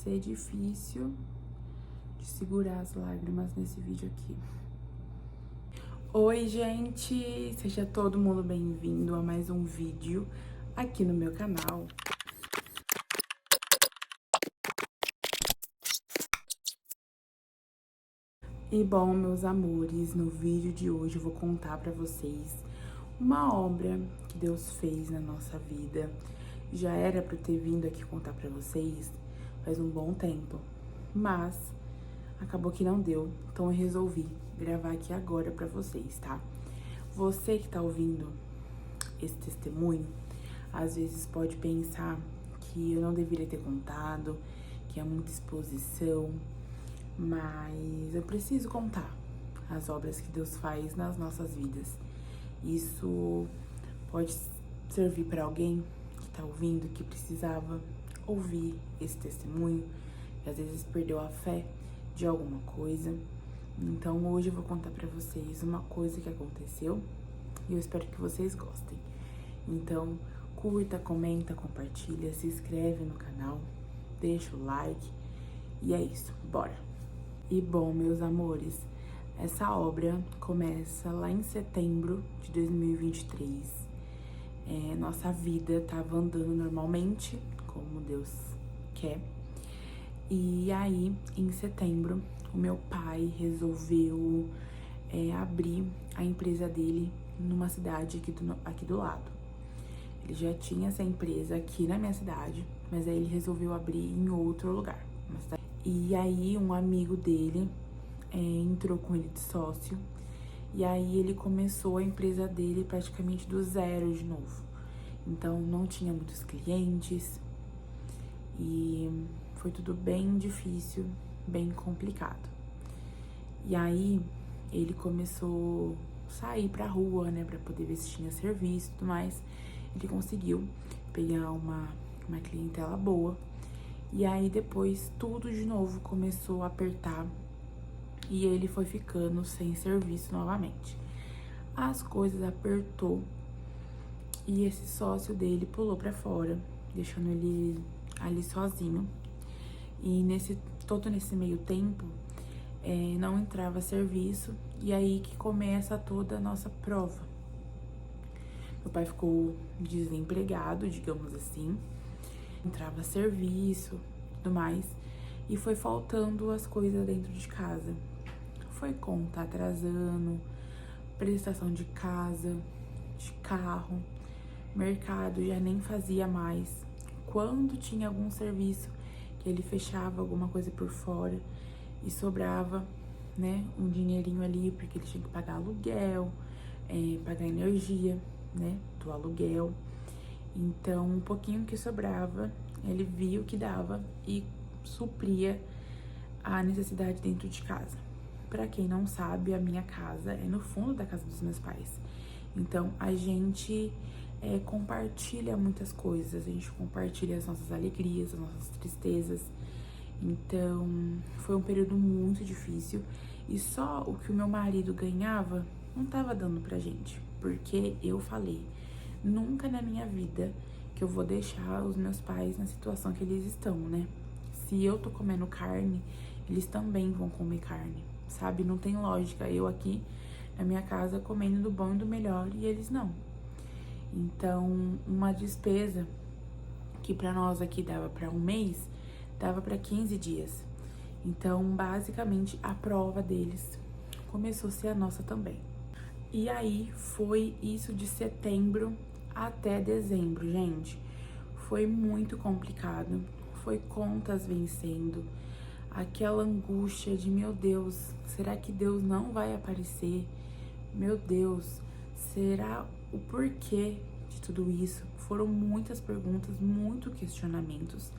ser difícil de segurar as lágrimas nesse vídeo aqui. Oi, gente! Seja todo mundo bem-vindo a mais um vídeo aqui no meu canal. E bom, meus amores, no vídeo de hoje eu vou contar pra vocês uma obra que Deus fez na nossa vida. Já era pra eu ter vindo aqui contar pra vocês faz um bom tempo, mas acabou que não deu, então eu resolvi gravar aqui agora pra vocês, tá? Você que tá ouvindo esse testemunho, às vezes pode pensar que eu não deveria ter contado, que é muita exposição, mas eu preciso contar as obras que Deus faz nas nossas vidas. Isso pode servir para alguém que tá ouvindo, que precisava ouvir esse testemunho, que às vezes perdeu a fé de alguma coisa. Então hoje eu vou contar pra vocês uma coisa que aconteceu e eu espero que vocês gostem. Então curta, comenta, compartilha, se inscreve no canal, deixa o like e é isso, bora! E bom, meus amores, essa obra começa lá em setembro de 2023. Nossa vida tava andando normalmente, como Deus quer. E aí, em setembro, o meu pai resolveu abrir a empresa dele numa cidade aqui do lado. Ele já tinha essa empresa aqui na minha cidade, mas aí ele resolveu abrir em outro lugar. E aí, um amigo dele entrou com ele de sócio, e aí ele começou a empresa dele praticamente do zero de novo. Então, não tinha muitos clientes e foi tudo bem difícil, bem complicado. E aí, ele começou a sair pra rua, né, pra poder ver se tinha serviço e tudo mais. Ele conseguiu pegar uma clientela boa. E aí, depois, tudo de novo começou a apertar e ele foi ficando sem serviço novamente. As coisas apertou e esse sócio dele pulou pra fora, deixando ele ali sozinho. E todo nesse meio tempo, não entrava serviço, e aí que começa toda a nossa prova. Meu pai ficou desempregado, digamos assim, entrava serviço, tudo mais, e foi faltando as coisas dentro de casa. Foi conta atrasando, prestação de casa, de carro, mercado já nem fazia mais. Quando tinha algum serviço que ele fechava alguma coisa por fora e sobrava, né, um dinheirinho ali, porque ele tinha que pagar aluguel, pagar energia, né, do aluguel. Então, um pouquinho que sobrava, ele via o que dava e supria a necessidade dentro de casa. Pra quem não sabe, a minha casa é no fundo da casa dos meus pais. Então, a gente compartilha muitas coisas, a gente compartilha as nossas alegrias, as nossas tristezas. Então, foi um período muito difícil e só o que o meu marido ganhava não tava dando pra gente, porque eu falei, nunca na minha vida que eu vou deixar os meus pais na situação que eles estão, né? Se eu tô comendo carne, eles também vão comer carne, sabe? Não tem lógica eu aqui na minha casa comendo do bom e do melhor e eles não. Então, uma despesa que pra nós aqui dava pra um mês, dava pra 15 dias. Então, basicamente, a prova deles começou a ser a nossa também. E aí, foi isso de setembro até dezembro, gente. Foi muito complicado, foi contas vencendo, aquela angústia de, meu Deus, será que Deus não vai aparecer? Meu Deus, será o porquê de tudo isso? Foram muitas perguntas, muitos questionamentos.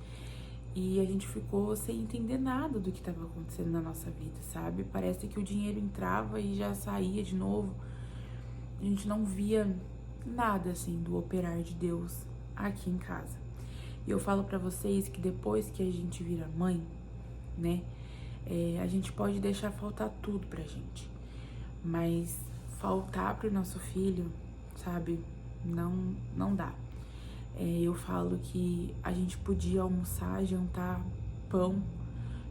E a gente ficou sem entender nada do que estava acontecendo na nossa vida, sabe? Parece que o dinheiro entrava e já saía de novo. A gente não via nada, assim, do operar de Deus aqui em casa. E eu falo pra vocês que depois que a gente vira mãe, né, a gente pode deixar faltar tudo pra gente. Mas faltar pro nosso filho, sabe, não dá. Eu falo que a gente podia almoçar, jantar pão,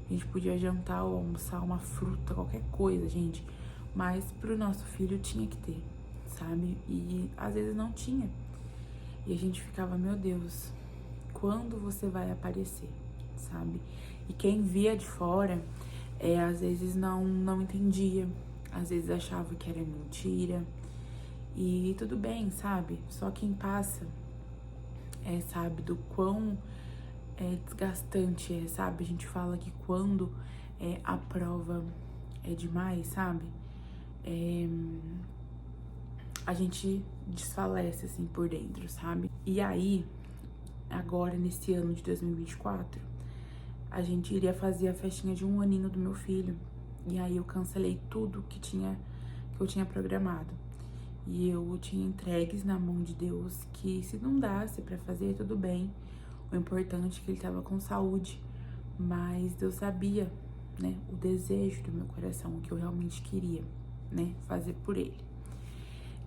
a gente podia jantar ou almoçar uma fruta, qualquer coisa, gente. Mas pro nosso filho tinha que ter, sabe? E às vezes não tinha. E a gente ficava, meu Deus, quando você vai aparecer, sabe? E quem via de fora, às vezes não entendia, às vezes achava que era mentira. E tudo bem, sabe? Só quem passa sabe do quão desgastante sabe? A gente fala que quando a prova é demais, sabe? A gente desfalece, assim, por dentro, sabe? E aí, agora, nesse ano de 2024, a gente iria fazer a festinha de 1 aninho do meu filho. E aí eu cancelei tudo que eu tinha programado. E eu tinha entregues na mão de Deus que se não dasse pra fazer, tudo bem. O importante é que ele tava com saúde. Mas Deus sabia, né, o desejo do meu coração, o que eu realmente queria, né, fazer por ele.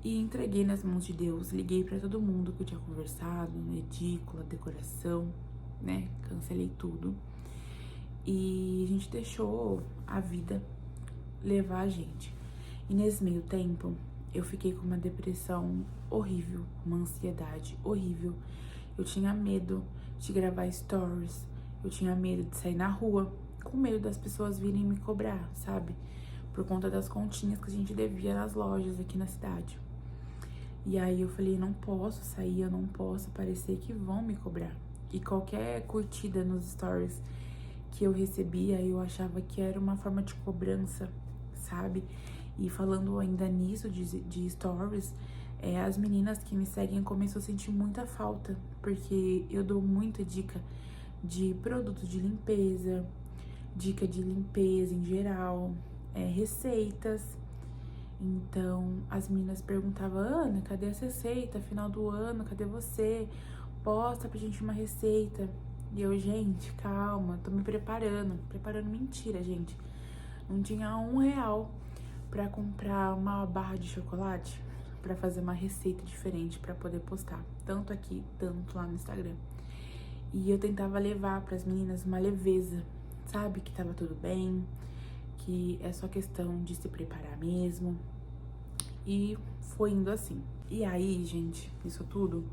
E entreguei nas mãos de Deus, liguei pra todo mundo que eu tinha conversado, edícula, decoração, né, cancelei tudo. E a gente deixou a vida levar a gente. E nesse meio tempo, eu fiquei com uma depressão horrível, uma ansiedade horrível. Eu tinha medo de gravar stories, eu tinha medo de sair na rua, com medo das pessoas virem me cobrar, sabe? Por conta das continhas que a gente devia nas lojas aqui na cidade. E aí eu falei, não posso sair, eu não posso parecer que vão me cobrar. E qualquer curtida nos stories que eu recebia, eu achava que era uma forma de cobrança, sabe? E falando ainda nisso de stories, as meninas que me seguem começam a sentir muita falta, porque eu dou muita dica de produto de limpeza, dica de limpeza em geral, receitas. Então, as meninas perguntavam, Ana, cadê as receitas? Final do ano, cadê você? Posta pra gente uma receita. E eu, gente, calma, tô me preparando. Preparando mentira, gente. Não tinha R$1 pra comprar uma barra de chocolate pra fazer uma receita diferente pra poder postar. Tanto aqui, tanto lá no Instagram. E eu tentava levar pras meninas uma leveza, sabe? Que tava tudo bem, que é só questão de se preparar mesmo. E foi indo assim. E aí, gente, isso tudo,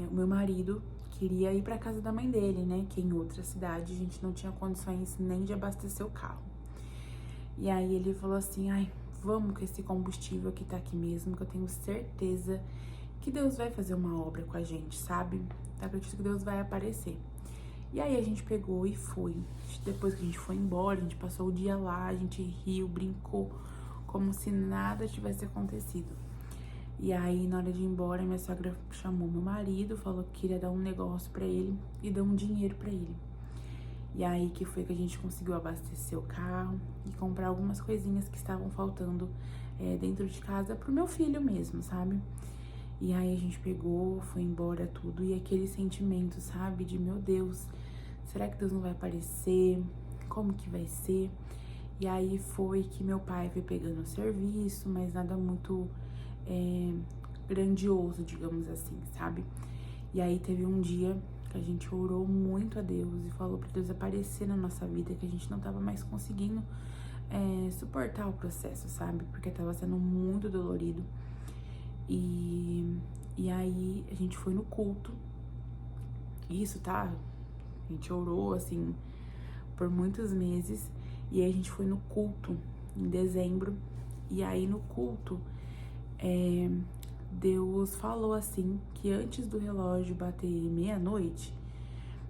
o meu marido queria ir pra casa da mãe dele, né? Que em outra cidade a gente não tinha condições nem de abastecer o carro. E aí ele falou assim, ai, vamos com esse combustível que tá aqui mesmo, que eu tenho certeza que Deus vai fazer uma obra com a gente, sabe? Eu acredito que Deus vai aparecer. E aí a gente pegou e foi. Depois que a gente foi embora, a gente passou o dia lá, a gente riu, brincou, como se nada tivesse acontecido. E aí, na hora de ir embora, minha sogra chamou meu marido, falou que queria dar um negócio pra ele e deu um dinheiro pra ele. E aí que foi que a gente conseguiu abastecer o carro e comprar algumas coisinhas que estavam faltando dentro de casa pro meu filho mesmo, sabe? E aí a gente pegou, foi embora tudo, e aquele sentimento, sabe? De, meu Deus, será que Deus não vai aparecer? Como que vai ser? E aí foi que meu pai foi pegando o serviço, mas nada muito grandioso, digamos assim, sabe? E aí teve um dia que a gente orou muito a Deus e falou pra Deus aparecer na nossa vida, que a gente não tava mais conseguindo suportar o processo, sabe? Porque tava sendo muito dolorido. E aí a gente foi no culto. Isso, tá? A gente orou, assim, por muitos meses. E aí a gente foi no culto em dezembro. E aí no culto, Deus falou assim, que antes do relógio bater meia-noite,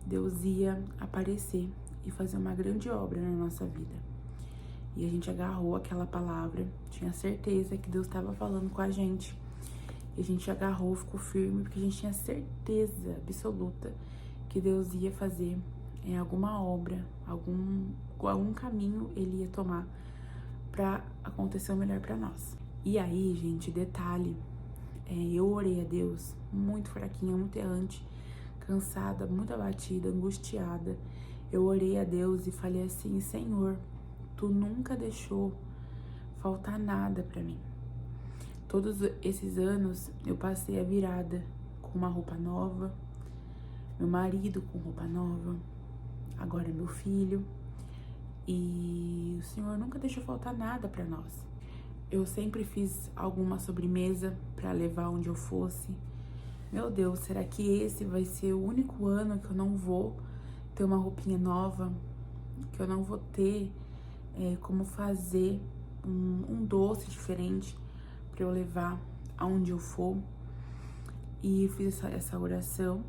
Deus ia aparecer e fazer uma grande obra na nossa vida. E a gente agarrou aquela palavra, tinha certeza que Deus estava falando com a gente. E a gente agarrou, ficou firme, porque a gente tinha certeza absoluta que Deus ia fazer alguma obra, algum caminho ele ia tomar pra acontecer o melhor pra nós. E aí, gente, detalhe, eu orei a Deus muito fraquinha, muito errante, cansada, muito abatida, angustiada. Eu orei a Deus e falei assim, Senhor, Tu nunca deixou faltar nada pra mim. Todos esses anos eu passei a virada com uma roupa nova, meu marido com roupa nova, agora meu filho. E o Senhor nunca deixou faltar nada para nós. Eu sempre fiz alguma sobremesa para levar onde eu fosse. Meu Deus, será que esse vai ser o único ano que eu não vou ter uma roupinha nova? Que eu não vou ter como fazer um doce diferente para eu levar aonde eu for? E eu fiz essa oração.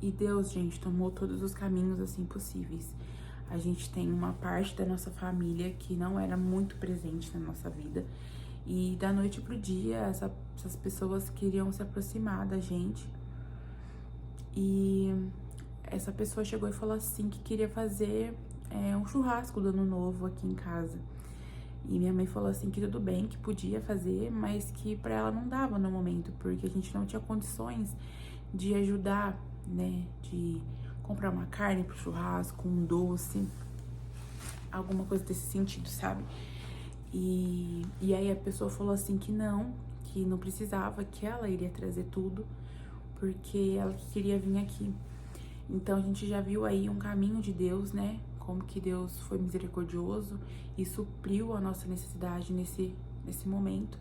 E Deus, gente, tomou todos os caminhos assim possíveis. A gente tem uma parte da nossa família que não era muito presente na nossa vida. E da noite pro dia, essas pessoas queriam se aproximar da gente. E essa pessoa chegou e falou assim que queria fazer um churrasco do ano novo aqui em casa. E minha mãe falou assim que tudo bem, que podia fazer, mas que pra ela não dava no momento, porque a gente não tinha condições de ajudar, né? De comprar uma carne pro churrasco, um doce, alguma coisa desse sentido, sabe? E aí a pessoa falou assim que não precisava, que ela iria trazer tudo, porque ela queria vir aqui. Então a gente já viu aí um caminho de Deus, né? Como que Deus foi misericordioso e supriu a nossa necessidade nesse momento.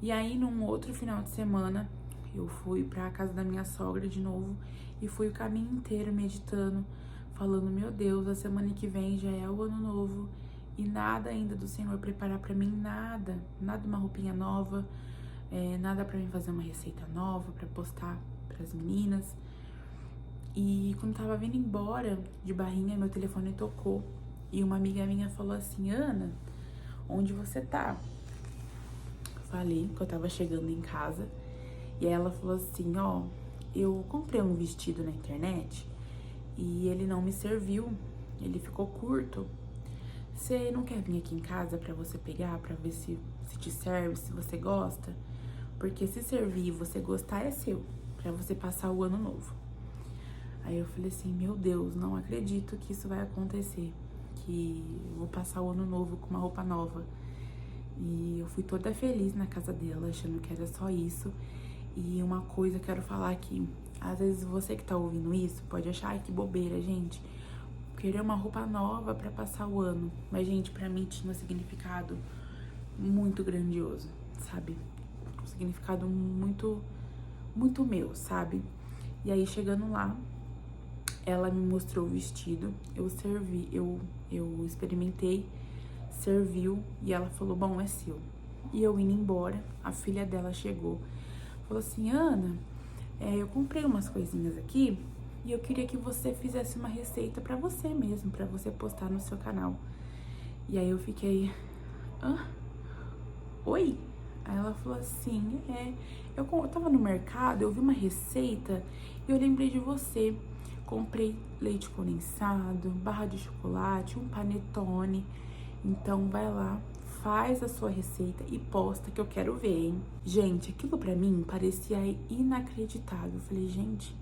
E aí, num outro final de semana, eu fui pra casa da minha sogra de novo e fui o caminho inteiro meditando, falando, meu Deus, a semana que vem já é o ano novo e nada ainda do Senhor preparar pra mim, nada uma roupinha nova, nada pra mim fazer uma receita nova pra postar pras meninas. E quando tava vindo embora de Barrinha, meu telefone tocou e uma amiga minha falou assim, Ana, onde você tá? Falei que eu tava chegando em casa e ela falou assim, ó, eu comprei um vestido na internet e ele não me serviu, ele ficou curto. Você não quer vir aqui em casa pra você pegar, pra ver se te serve, se você gosta? Porque se servir e você gostar é seu, pra você passar o ano novo. Aí eu falei assim, meu Deus, não acredito que isso vai acontecer, que eu vou passar o ano novo com uma roupa nova. E eu fui toda feliz na casa dela, achando que era só isso. E uma coisa que eu quero falar aqui, às vezes você que tá ouvindo isso pode achar, ai, que bobeira, gente, querer uma roupa nova pra passar o ano. Mas, gente, pra mim tinha um significado muito grandioso, sabe? Um significado muito, muito meu, sabe? E aí, chegando lá, ela me mostrou o vestido, eu servi, eu experimentei, serviu e ela falou, bom, é seu. E eu indo embora, a filha dela chegou, falou assim, Ana, eu comprei umas coisinhas aqui e eu queria que você fizesse uma receita pra você mesmo, pra você postar no seu canal. E aí eu fiquei, oi? Aí ela falou assim, eu tava no mercado, eu vi uma receita e eu lembrei de você. Comprei leite condensado, barra de chocolate, um panetone. Então vai lá, faz a sua receita e posta que eu quero ver, hein? Gente, aquilo pra mim parecia inacreditável. Eu falei, gente,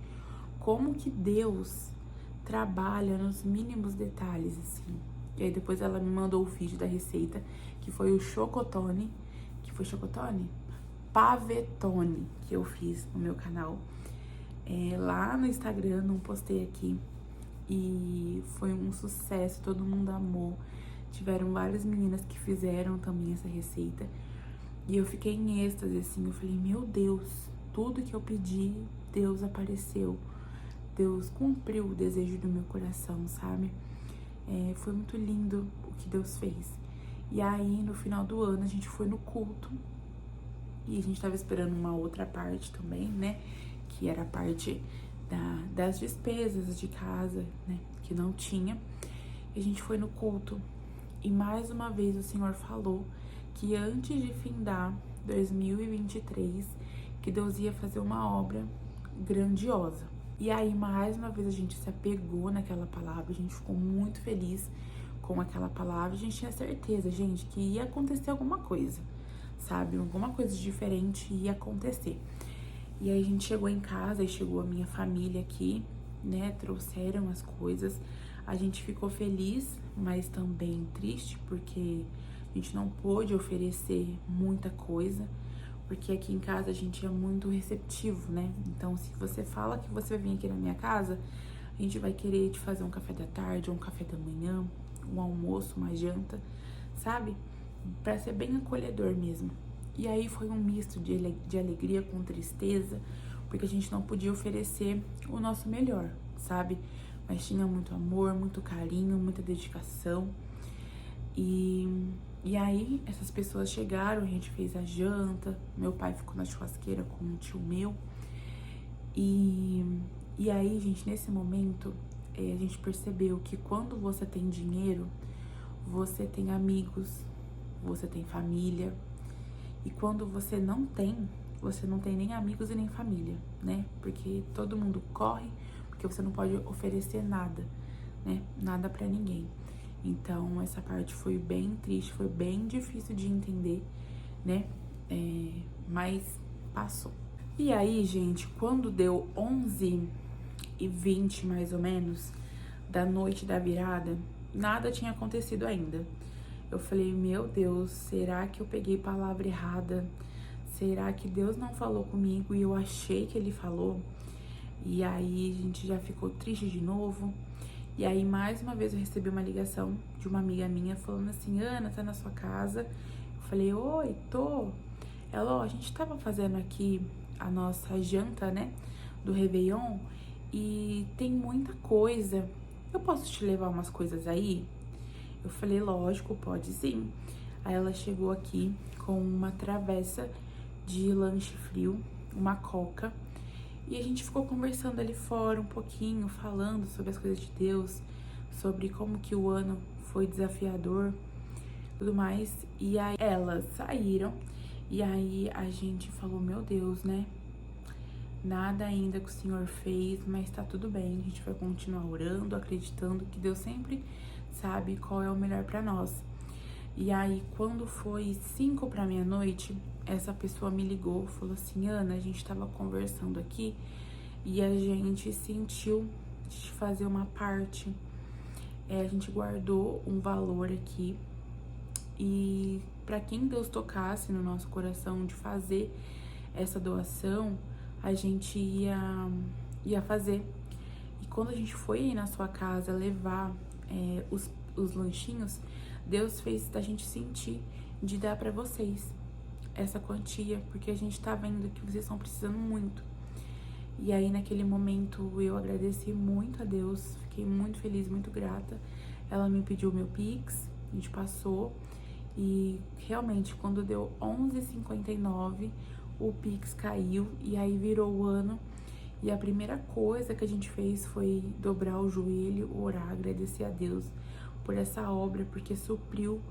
como que Deus trabalha nos mínimos detalhes, assim? E aí depois ela me mandou o vídeo da receita, que foi o chocotone, pavetone, que eu fiz no meu canal. Lá no Instagram, não postei aqui, e foi um sucesso, todo mundo amou. Tiveram várias meninas que fizeram também essa receita e eu fiquei em êxtase, assim, eu falei, meu Deus, tudo que eu pedi, Deus apareceu, Deus cumpriu o desejo do meu coração, sabe? Foi muito lindo o que Deus fez. E aí, no final do ano, a gente foi no culto e a gente tava esperando uma outra parte também, né? Que era a parte das despesas de casa, né? Que não tinha. E a gente foi no culto. E mais uma vez o Senhor falou que antes de findar 2023, que Deus ia fazer uma obra grandiosa. E aí, mais uma vez, a gente se apegou naquela palavra, a gente ficou muito feliz com aquela palavra. A gente tinha certeza, gente, que ia acontecer alguma coisa, sabe? Alguma coisa diferente ia acontecer. E aí a gente chegou em casa e chegou a minha família aqui, né? Trouxeram as coisas. A gente ficou feliz, mas também triste, porque a gente não pôde oferecer muita coisa, porque aqui em casa a gente é muito receptivo, né? Então, se você fala que você vai vir aqui na minha casa, a gente vai querer te fazer um café da tarde, um café da manhã, um almoço, uma janta, sabe? Pra ser bem acolhedor mesmo. E aí foi um misto de alegria com tristeza, porque a gente não podia oferecer o nosso melhor, sabe? Mas tinha muito amor, muito carinho, muita dedicação. E aí essas pessoas chegaram, a gente fez a janta, meu pai ficou na churrasqueira com um tio meu. E aí, gente, nesse momento, a gente percebeu que quando você tem dinheiro, você tem amigos, você tem família. E quando você não tem nem amigos e nem família, né? Porque todo mundo corre, porque você não pode oferecer nada, né? Nada pra ninguém. Então, essa parte foi bem triste, foi bem difícil de entender, né? Mas passou. E aí, gente, quando deu 11h20, mais ou menos, da noite da virada, nada tinha acontecido ainda. Eu falei, meu Deus, será que eu peguei palavra errada? Será que Deus não falou comigo e eu achei que Ele falou? E aí, a gente já ficou triste de novo. E aí, mais uma vez, eu recebi uma ligação de uma amiga minha falando assim, Ana, tá na sua casa? Eu falei, oi, tô. Ela, ó, a gente tava fazendo aqui a nossa janta, né, do Réveillon, e tem muita coisa. Eu posso te levar umas coisas aí? Eu falei, lógico, pode sim. Aí ela chegou aqui com uma travessa de lanche frio, uma coca, e a gente ficou conversando ali fora um pouquinho, falando sobre as coisas de Deus, sobre como que o ano foi desafiador, tudo mais. E aí elas saíram, e aí a gente falou, meu Deus, né? Nada ainda que o Senhor fez, mas tá tudo bem. A gente vai continuar orando, acreditando que Deus sempre sabe qual é o melhor pra nós. E aí, quando foi 5 pra meia-noite, essa pessoa me ligou, falou assim, Ana, a gente tava conversando aqui e a gente sentiu de fazer uma parte. A gente guardou um valor aqui e pra quem Deus tocasse no nosso coração de fazer essa doação, a gente ia fazer. E quando a gente foi aí na sua casa levar os lanchinhos, Deus fez da gente sentir de dar pra vocês essa quantia, porque a gente tá vendo que vocês estão precisando muito. E aí, naquele momento, eu agradeci muito a Deus, fiquei muito feliz, muito grata. Ela me pediu meu Pix, a gente passou, e realmente, quando deu 11h59, o Pix caiu, e aí virou o ano. E a primeira coisa que a gente fez foi dobrar o joelho, orar, agradecer a Deus por essa obra, porque supriu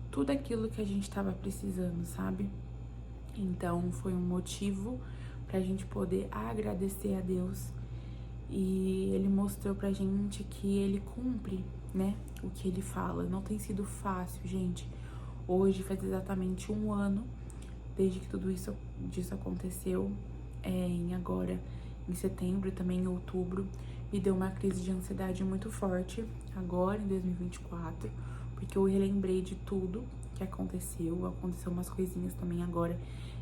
tudo aquilo que a gente estava precisando, sabe? Então, foi um motivo pra gente poder agradecer a Deus. E Ele mostrou pra gente que Ele cumpre, né, o que Ele fala. Não tem sido fácil, gente. Hoje faz exatamente 1 ano desde que tudo isso aconteceu. Agora, em setembro, também em outubro, me deu uma crise de ansiedade muito forte, agora em 2024, porque eu relembrei de tudo que aconteceu umas coisinhas também agora,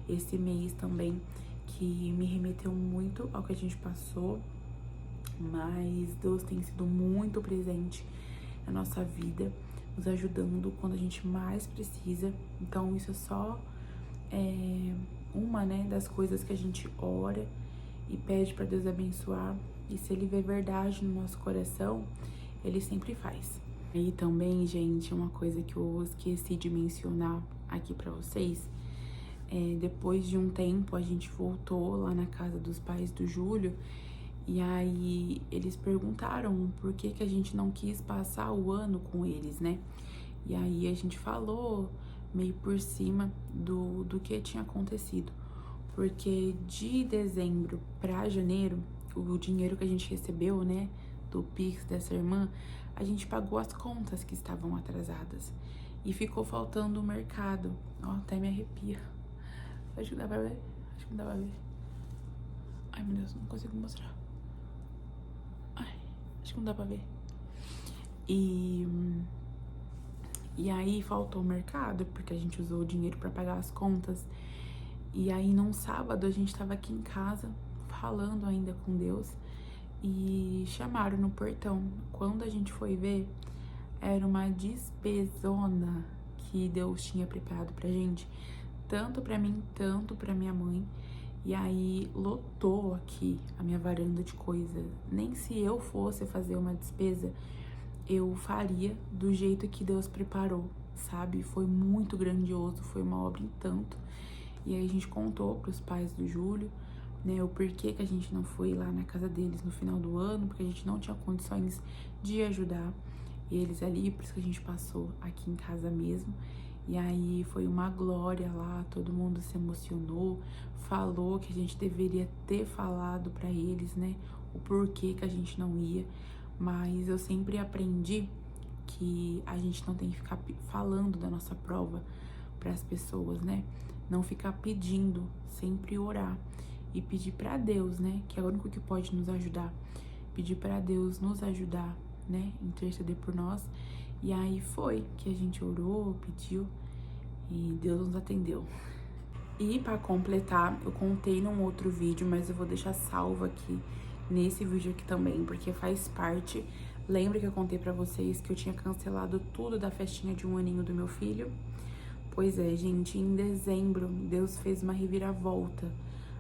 esse mês também, que me remeteu muito ao que a gente passou, mas Deus tem sido muito presente na nossa vida, nos ajudando quando a gente mais precisa. Então isso é só uma, né, das coisas que a gente ora e pede para Deus abençoar, e se Ele vê verdade no nosso coração, Ele sempre faz. E também, gente, uma coisa que eu esqueci de mencionar aqui para vocês, depois de um tempo a gente voltou lá na casa dos pais do Júlio, e aí eles perguntaram por que a gente não quis passar o ano com eles, né? E aí a gente falou meio por cima do que tinha acontecido, porque de dezembro para janeiro, o dinheiro que a gente recebeu, né, do Pix dessa irmã, a gente pagou as contas que estavam atrasadas e ficou faltando o mercado. Ó, até me arrepia. Acho que dá pra ver? Acho que não dá pra ver. Ai, meu Deus, não consigo mostrar. Ai, acho que não dá pra ver. E aí faltou o mercado, porque a gente usou o dinheiro pra pagar as contas. E aí, num sábado, a gente tava aqui em casa, falando ainda com Deus. e chamaram no portão. Quando a gente foi ver, era uma despesona que Deus tinha preparado pra gente, tanto pra mim, tanto pra minha mãe. E aí lotou aqui a minha varanda de coisa. Nem se eu fosse fazer uma despesa, eu faria do jeito que Deus preparou, sabe? Foi muito grandioso, foi uma obra em tanto. E aí a gente contou pros pais do Júlio, né, o porquê que a gente não foi lá na casa deles no final do ano, porque a gente não tinha condições de ajudar eles ali, por isso que a gente passou aqui em casa mesmo. E aí foi uma glória lá, todo mundo se emocionou, falou que a gente deveria ter falado pra eles, né, o porquê que a gente não ia. Mas eu sempre aprendi que a gente não tem que ficar falando da nossa prova para as pessoas, né? Não ficar pedindo, sempre orar e pedir para Deus, né? Que é o único que pode nos ajudar. Pedir para Deus nos ajudar, né? Interceder por nós. E aí foi que a gente orou, pediu e Deus nos atendeu. E para completar, eu contei num outro vídeo, mas eu vou deixar salvo aqui nesse vídeo aqui também, porque faz parte. Lembra que eu contei pra vocês que eu tinha cancelado tudo da festinha de 1 aninho do meu filho? Pois é, gente, em dezembro, Deus fez uma reviravolta.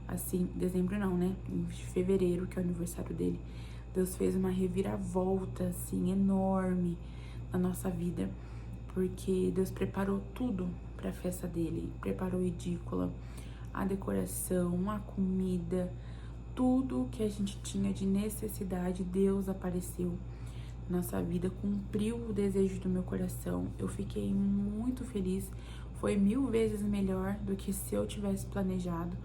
Assim, dezembro não, né? Em fevereiro, que é o aniversário dele. Deus fez uma reviravolta, assim, enorme na nossa vida. Porque Deus preparou tudo pra festa dele. Preparou a edícula, a decoração, a comida, tudo que a gente tinha de necessidade, Deus apareceu na nossa vida, cumpriu o desejo do meu coração. Eu fiquei muito feliz, foi 1000 vezes melhor do que se eu tivesse planejado.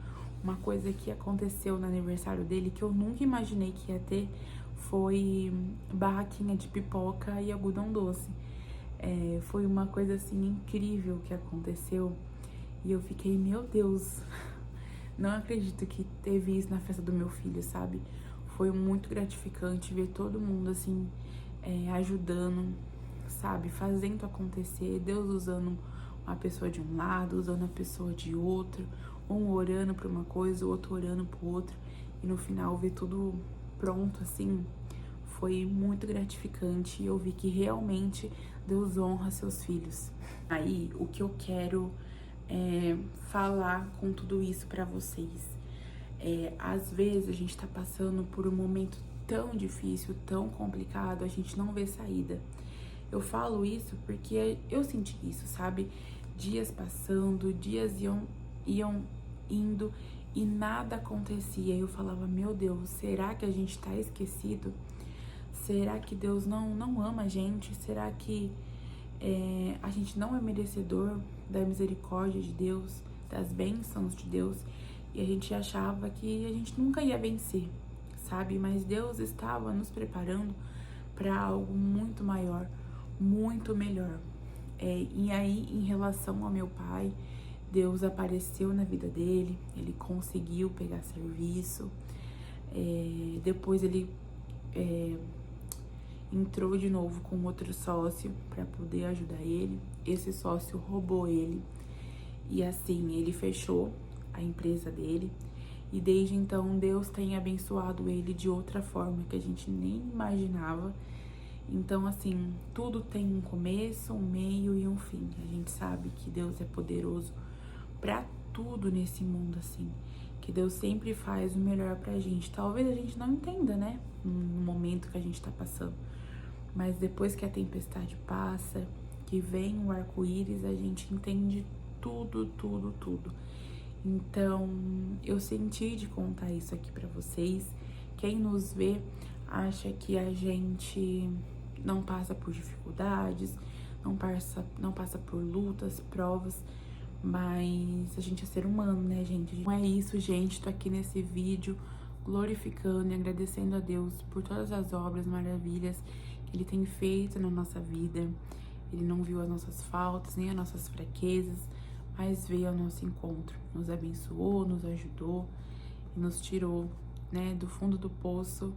Uma coisa que aconteceu no aniversário dele, que eu nunca imaginei que ia ter, foi barraquinha de pipoca e algodão doce. Foi uma coisa assim incrível que aconteceu e eu fiquei, meu Deus, não acredito que teve isso na festa do meu filho, sabe? Foi muito gratificante ver todo mundo, assim, ajudando, sabe? Fazendo acontecer, Deus usando uma pessoa de um lado, usando a pessoa de outro, um orando pra uma coisa, o outro orando pro outro. E no final ver tudo pronto, assim, foi muito gratificante. E eu vi que realmente Deus honra seus filhos. Aí, o que eu quero falar com tudo isso pra vocês. Às vezes a gente tá passando por um momento tão difícil, tão complicado, a gente não vê saída. Eu falo isso porque eu senti isso, sabe? Dias passando, dias iam indo e nada acontecia. Eu falava, meu Deus, será que a gente tá esquecido? Será que Deus não ama a gente? Será que a gente não é merecedor da misericórdia de Deus, das bênçãos de Deus? E a gente achava que a gente nunca ia vencer, sabe? Mas Deus estava nos preparando para algo muito maior, muito melhor. E aí, em relação ao meu pai, Deus apareceu na vida dele, ele conseguiu pegar serviço, depois ele entrou de novo com outro sócio para poder ajudar ele. Esse sócio roubou ele e assim ele fechou a empresa dele e desde então Deus tem abençoado ele de outra forma que a gente nem imaginava. Então assim, tudo tem um começo, um meio e um fim. A gente sabe que Deus é poderoso para tudo nesse mundo, assim, que Deus sempre faz o melhor pra gente. Talvez a gente não entenda, né, no momento que a gente tá passando, mas depois que a tempestade passa, que vem o arco-íris, a gente entende tudo, tudo, tudo. Então, eu senti de contar isso aqui pra vocês. Quem nos vê acha que a gente não passa por dificuldades, não passa por lutas, provas, mas a gente é ser humano, né, gente? Não é isso, gente. Tô aqui nesse vídeo glorificando e agradecendo a Deus por todas as obras maravilhas que Ele tem feito na nossa vida. Ele não viu as nossas faltas, nem as nossas fraquezas, mas veio ao nosso encontro. Nos abençoou, nos ajudou e nos tirou, né, do fundo do poço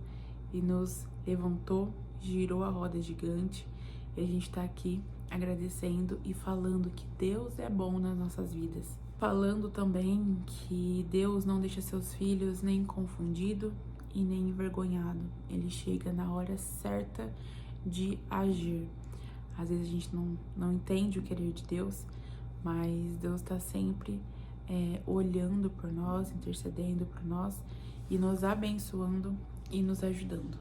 e nos levantou, girou a roda gigante. E a gente tá aqui agradecendo e falando que Deus é bom nas nossas vidas. Falando também que Deus não deixa seus filhos nem confundido e nem envergonhado. Ele chega na hora certa de agir. Às vezes a gente não entende o querer de Deus, mas Deus está sempre olhando por nós, intercedendo por nós e nos abençoando e nos ajudando.